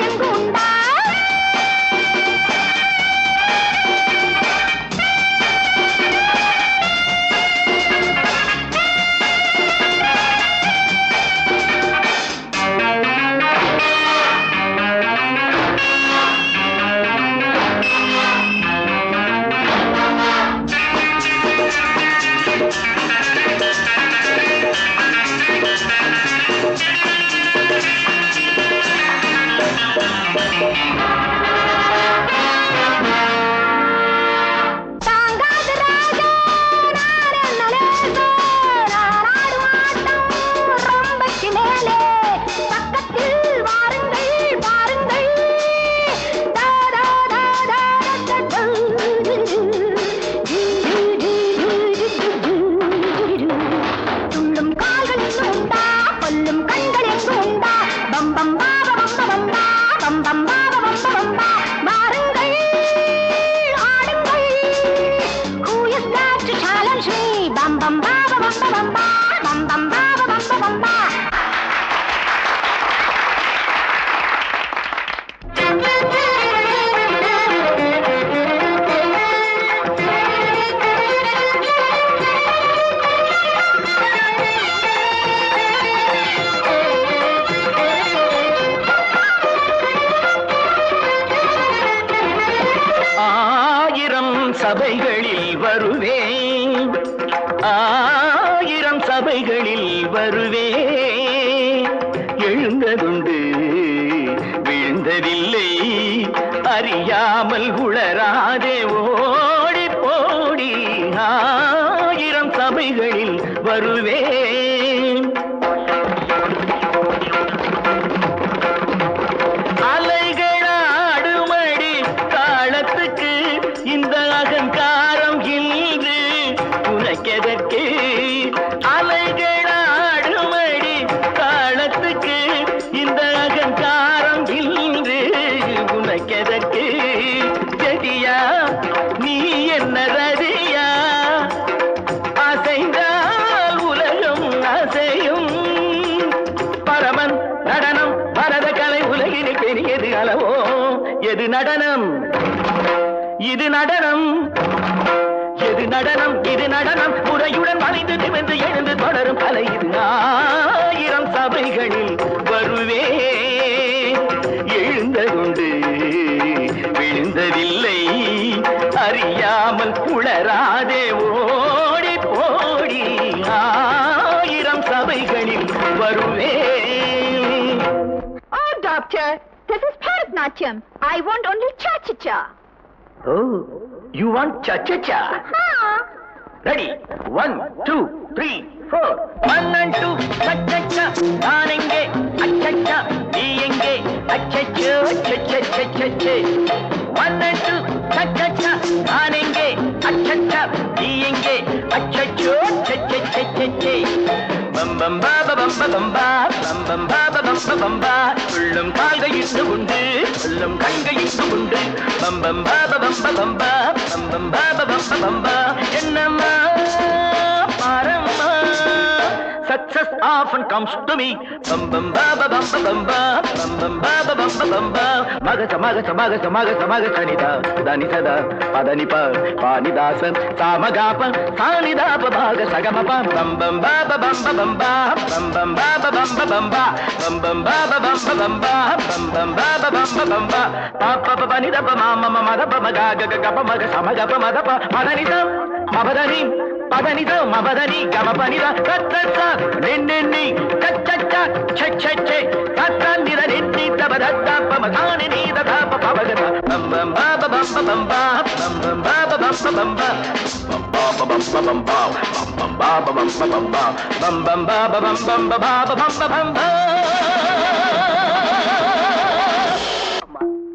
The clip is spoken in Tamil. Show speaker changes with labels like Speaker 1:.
Speaker 1: கண்கள் எங்கு உண்டா?
Speaker 2: சபைகளில் வருவேன், ஆயிரம் சபைகளில் வருவேன். எழுந்ததுண்டு விழுந்ததில்லை, அறியாமல் உளராதே ஓடி போடி. ஆயிரம் சபைகளில் வருவேன். அலைகளாடுமடி காலத்துக்கு இந்த அகங்காரம் இன்று உனக்கெதற்கு? அலைகளாடுமடி காலத்துக்கு இந்த அகங்காரம் இன்று உனக்கெதற்கு? செடியா நீ என்ன ரதியா? அசைந்தால் உலகம் அசையும். பரமன் நடனம் பரத கலை உலகினில் பெரியது அளவோ. எது நடனம்? இது நடனம். எது நடனம்? இது நடனம். முறையுடன் வளைந்து நிமிர்ந்து எழுந்து தொடரும் கலை இது. ஆயிரம் சபைகளில் வருவே. எழுந்ததுண்டு விழுந்ததில்லை, அறியாமல் உளராதே ஓடி போடி. ஆயிரம் சபைகளில் வருவே.
Speaker 1: Oh, doctor, this is Bharatnatyam. I want only cha-cha-cha.
Speaker 2: Oh, you want cha-cha-cha? Ready? 1, 2, 3, 4. 1 and 2, cha-cha-cha. நான் எங்கே? அச்சச்சா. நீ எங்கே? அச்சச்சோ. cha-cha-cha-cha. 1 and 2, cha-cha-cha. நான் எங்கே? அச்சச்சா. நீ எங்கே? அச்சச்சோ. cha-cha-cha-cha. பம் பம் பா பம் பம் பா பம் பம் பா பம் பம் பா. உள்ளம் கால்கள் இட்டு உண்டு, உள்ளம் கண்கள் இட்டு உண்டு. பம் பம் பா பம் பம் பா பம் பம் பா பம் பா. என்னம்மா பாரம்மா, success often comes to me. Bum bum ba ba bum ba bum ba bum bum ba ba bum ba bum ba. Maga maga maga maga maga sanida dani sada padani pa pani dasa samagapa sanida pa maga sagama pa. Bum bum ba ba bum ba bum ba bum bum ba ba bum ba bum ba bum bum ba ba bum ba bum ba bum bum ba ba bum ba bum ba. Pa pa pa pani da pa ma ma ma da pa ma ga ga ga pa maga samaga pa ma da pa madani da mabadani பதனித மபதனி கமபனித தத்தத்த நின்னி சச்சச்ச சச்சச்சே தத்தந்திர நின்னி தபதத்த பமதானி நீத தப பபகத பம் பம் பப பம் பம் பா பம் பம் பப பம் பம் பா பம் பம் பம் பம் பா பம் பம் பப பம் பம் பா பம் பம் பப பம் பம் பப பம் பம் பா.